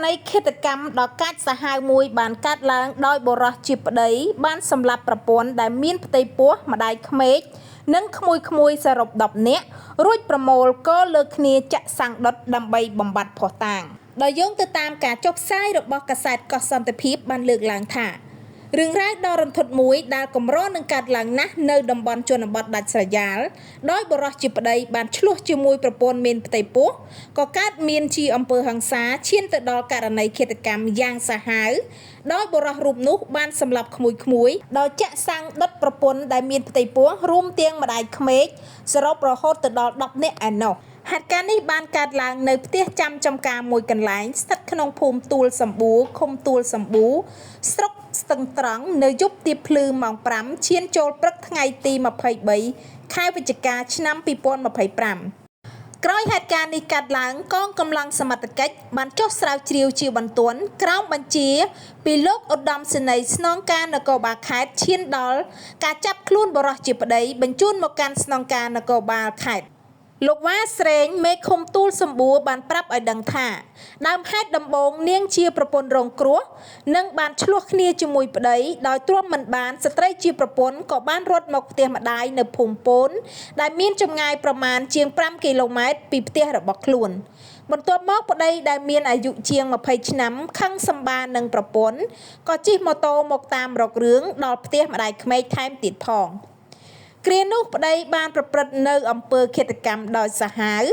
ណីឃាតកម្មដ៏កាចសាហាវមួយបានកាត់ឡើងដោយបុរសជាប្តីបានសម្លាប់ប្រពន្ធដែលមានផ្ទៃពោះម្ដាយក្មេកនិងក្មួយសរុប10នាក់រួចប្រមូលកលើគ្នាចាក់សាំងដុតដើម្បីបំបត្តិភស្តុតាងដោយយោងទៅតាមការចុះផ្សាយរបស់កាសែតកោះសន្តិភាពបានលើកឡើងថារឿងរ៉ាវដ៏រន្ធត់មួយដែលកម្រនឹងកើតឡើងណាស់នៅតំបន់ជនបទដាច់ស្រយាលដោយបុរសជាប្តីបានឆ្លោះជាមួយប្រពន្ធមានផ្ទៃពោះក៏កើតមានជាអំពើហិង្សាឈានទៅដល់ករណីឃាតកម្មយ៉ាងសាហាវដោយបុរសរូបនោះបានសម្លាប់ក្មួយដោយចាក់សាំងដុតប្រពន្ធដែលមានផ្ទៃពោះរួមទាំងម្ដាយក្មេកសរុបរហូតទៅដល់10នាក់ឯណោះហេតុការណ៍នេះបានកើតឡើងនៅផ្ទះចាំចំការមួយកន្លែងស្ថិតក្នុងភូមិទួលសម្បួរឃុំទួលសម្បួរស្រុកស្ទឹងត្រង់នៅយប់ទៀបភ្លឺម៉ោង5ឈានចូលព្រឹកថ្ងៃទី23ខែវិច្ឆិកាឆ្នាំ2025ក្រោយហេតុការណ៍នេះកើតឡើងកងកម្លាំងសមត្ថកិច្ចបានចុះស្រាវជ្រាវជាបន្ទាន់ក្រោមបញ្ជាពីលោកឧត្តមសេនីយ៍ស្នងការនគរបាលខេត្តឈានដល់ការចាប់ខ្លួនបុរសជាប្តីបញ្ជូនមកកាន់ស្នងការនគរបាលខេត្តលោកវ៉ាស្រេងមេឃុំទូលសម្បួរបានប្រាប់ឲ្យដឹងថាដើមហេតុដំបូងនាងជាប្រពន្ធរងគ្រោះនិងបានឆ្លោះគ្នាជាមួយប្តីដោយទ្រាំមិនបានស្ត្រីជាប្រពន្ធក៏បានរត់មកផ្ទះម្ដាយនៅភូមិពូនដែលមានចម្ងាយប្រមាណជាង5គីឡូម៉ែត្រពីផ្ទះរបស់ខ្លួនបន្ទាប់មកប្តីដែលមានអាយុជាង20ឆ្នាំខឹងសម្បានឹងប្រពន្ធក៏ជិះម៉ូតូមកតាមរករឿងដល់ផ្ទះម្ដាយក្មេកថែមទៀតផងគ្រានោះប្តីបានប្រព្រឹត្តនៅអំពើឃាតកម្មដោយសាហាវ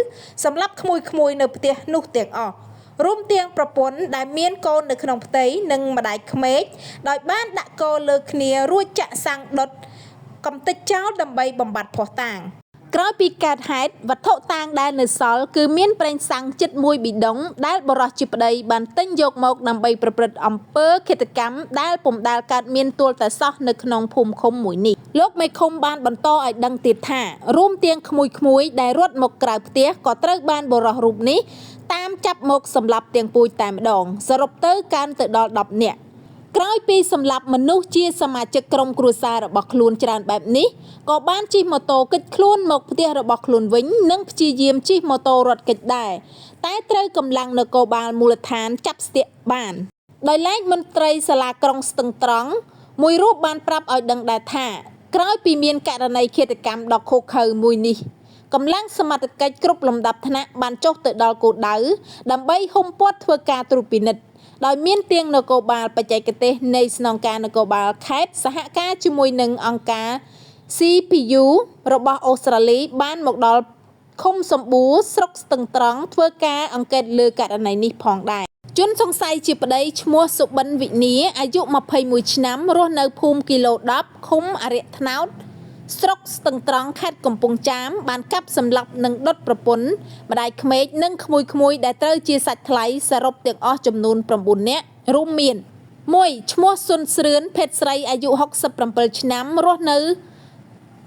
សម្រាប់ក្មួយនៅផ្ទះនោះទាំងអស់រួមទាំងប្រពន្ធដែលមានកូននៅក្នុងផ្ទៃនិងម្ដាយក្មេកដោយបានដាក់កលើគ្នារួចចាក់សាំងដុតកំទេចចោលដើម្បីបំបត្តិភស្តុតាងក្រោយពីកើតហេតុវត្ថុតាងដែលនៅសល់គឺមានប្រេងសាំងជិត1ប៊ីដុងដែលបុរសជាប្តីបានទិញយកមកដើម្បីប្រព្រឹត្តអំពើឃាតកម្មដែលពុំដែលកើតមានទួលតែសោះនៅក្នុងភូមិឃុំមួយនេះលោកមេឃុំបានបន្តឲ្យដឹងទៀតថារួមទាំងក្មួយដែលរត់មកក្រៅផ្ទះក៏ត្រូវបានបុរសរូបនេះតាមចាប់មកសម្លាប់ទាំងពួយតែម្ដងសរុបទៅកាន់ទៅដល់10នាក់ក្រោយពីសម្លាប់មនុស្សជាសមាជិកក្រុមគ្រួសាររបស់ខ្លួនច្រើនបែបនេះក៏បានជិះម៉ូតូគេចខ្លួនមកផ្ទះរបស់ខ្លួនវិញនិងព្យាយាមជិះម៉ូតូរត់គេចដែរតែត្រូវកម្លាំងនគរបាលមូលដ្ឋានចាប់ស្ទាក់បានដោយឡែកមន្ត្រីសាលាក្រុងស្ទឹងត្រង់មួយរូបបានប្រាប់ឲ្យដឹងដែរថាក្រោយពីមានករណីឃាតកម្មដ៏ឃោរឃៅមួយនេះកម្លាំងសមត្ថកិច្ចគ្រប់លំដាប់ថ្នាក់បានចុះទៅដល់គោលដៅដើម្បីហ៊ុំព័ទ្ធធ្វើការត្រួតពិនិត្យដោយមានទាំងនគរបាលបច្ចេកទេសនៃស្នងការនគរបាលខេត្តសហការជាមួយនឹងអង្គការ CPU របស់អូស្ត្រាលីបានមកដល់ឃុំសម្បួរស្រុកស្ទឹងត្រង់ធ្វើការអង្កេតលើករណីនេះផងដែរជនសង្ស័យជាប្តីឈ្មោះសុបិនវិញ្ញាអាយុ21ឆ្នាំរស់នៅភូមិគីឡូ10ឃុំអរិយថ្នោតស្រុកស្ទឹងត្រង់ខេត្តកំពង់ចាមបានកាប់សម្លាប់និងដុតប្រពន្ធម្ដាយក្មេកនិងក្មួយដែលត្រូវជាសាច់ថ្លៃសរុបទាំងអស់ចំនួន9នាក់រួមមាន1ឈ្មោះសុនស្រឿនភេទស្រីអាយុ67ឆ្នាំរស់នៅ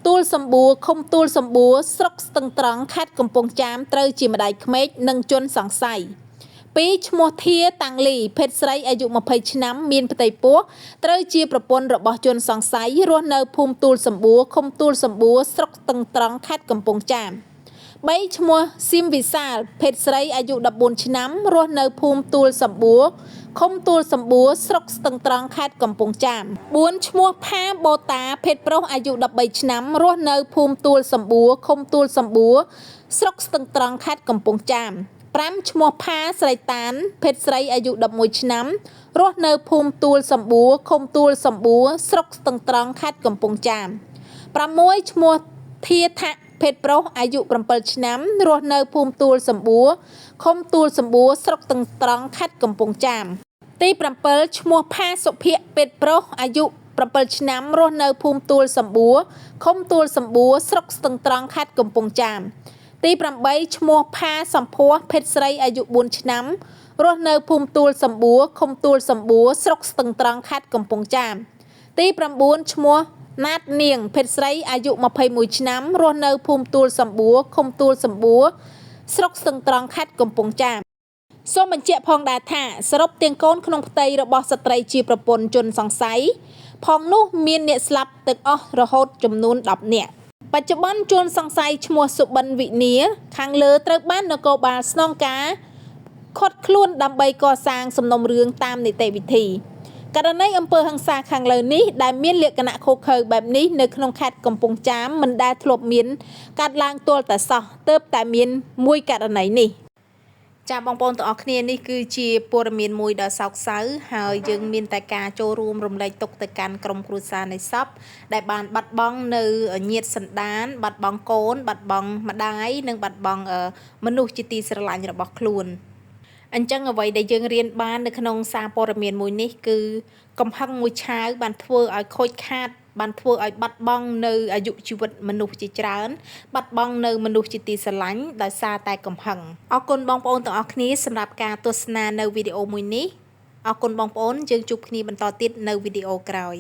ទួលសម្បួរឃុំទួលសម្បួរស្រុកស្ទឹងត្រង់ខេត្តកំពង់ចាមត្រូវជាម្ដាយក្មេកនិងជនសង្ស័យ2ឈ្មោះធាតាំងលីភេទស្រីអាយុ20ឆ្នាំមានផ្ទៃពោះត្រូវជាប្រពន្ធរបស់ជនសង្ស័យរស់នៅភូមិទួលសម្បួរឃុំទួលសម្បួរស្រុកស្ទឹងត្រង់ខេត្តកំពង់ចាម3ឈ្មោះស៊ីមវិសាលភេទស្រីអាយុ14ឆ្នាំរស់នៅភូមិទួលសម្បួរឃុំទួលសម្បួរស្រុកស្ទឹងត្រង់ខេត្តកំពង់ចាម4ឈ្មោះផាបូតាភេទប្រុសអាយុ13ឆ្នាំរស់នៅភូមិទួលសម្បួរឃុំទួលសម្បួរស្រុកស្ទឹងត្រង់ខេត្តកំពង់ចាម5ឈ្មោះផាស្រីតានភេទស្រីអាយុ11ឆ្នាំរស់នៅភូមិទួលសម្បួរឃុំទួលសម្បួរស្រុកស្ទឹងត្រង់ខេត្តកំពង់ចាម6ឈ្មោះធាថៈភេទប្រុសអាយុ7ឆ្នាំរស់នៅភូមិទួលសម្បួរឃុំទួលសម្បួរស្រុកស្ទឹងត្រង់ខេត្តកំពង់ចាមទី7ឈ្មោះផាសុភ័ក្រភេទប្រុសអាយុ7ឆ្នាំរស់នៅភូមិទួលសម្បួរឃុំទួលសម្បួរស្រុកស្ទឹងត្រង់ខេត្តកំពង់ចាមទី8ឈ្មោះផាសំភ័សភេទស្រីអាយុ4ឆ្នាំរស់នៅភូមិទួលសម្បួរឃុំទួលសម្បួរស្រុកស្ទឹងត្រង់ខេត្តកំពង់ចាមទី9ឈ្មោះណាតនាងភេទស្រីអាយុ21ឆ្នាំរស់នៅភូមិទួលសម្បួរឃុំទួលសម្បួរស្រុកស្ទឹងត្រង់ខេត្តកំពង់ចាមសូមបញ្ជាក់ផងដែរថាសរុបទាំងកូនក្នុងផ្ទៃរបស់ស្ត្រីជាប្រពន្ធជនសង្ស័យផងនោះមានអ្នកស្លាប់ទាំងអស់រហូតចំនួន10នាក់បច្ចុប្បន្នជនសង្ស័យឈ្មោះសុបិនវិញ្ញាខាងលើត្រូវបាននគរបាលស្នងការ ខត់ខ្លួនដើម្បីកសាងសំណុំរឿងតាមនីតិវិធីករណីអំពើហិង្សាខាងលើនេះដែលមានលក្ខណៈឃោរឃៅបែបនេះនៅក្នុងខេត្តកំពង់ចាមមិនដែលធ្លាប់មានកាត់ឡើងទាល់តែសោះទើបតែមានមួយករណីនេះចាបងប្អូនទាំងអស់គ្នានេះគឺជាព័ត៌មានមួយដ៏សោកសៅហើយយើងមានតែការចូលរួមរំលែកទុក្ខទៅកាន់ក្រុមគ្រួសារនៃសពដែលបានបាត់បង់នៅញាតិសន្តានបាត់បង់កូនបាត់បង់ម្ដាយនិងបាត់បង់មនុស្សជាទីស្រឡាញ់របស់ខ្លួនអញ្ចឹងអ្វីដែលយើងរៀនបាននៅក្នុងសារព័ត៌មានមួយនេះគឺកំហឹងមួយឆាវបានធ្វើឲ្យខូចខាតបានធ្វើឲ្យបាត់បង់នៅអាយុជីវិតមនុស្សជាច្រើនបាត់បង់នៅមនុស្សជាទីស្រឡាញ់ដោយសារតែកំហឹងអរគុណបងប្អូនទាំងអស់គ្នាសម្រាប់ការទស្សនានៅវីដេអូមួយនេះអរគុណបងប្អូនយើងជួបគ្នាបន្តទៀតនៅវីដេអូក្រោយ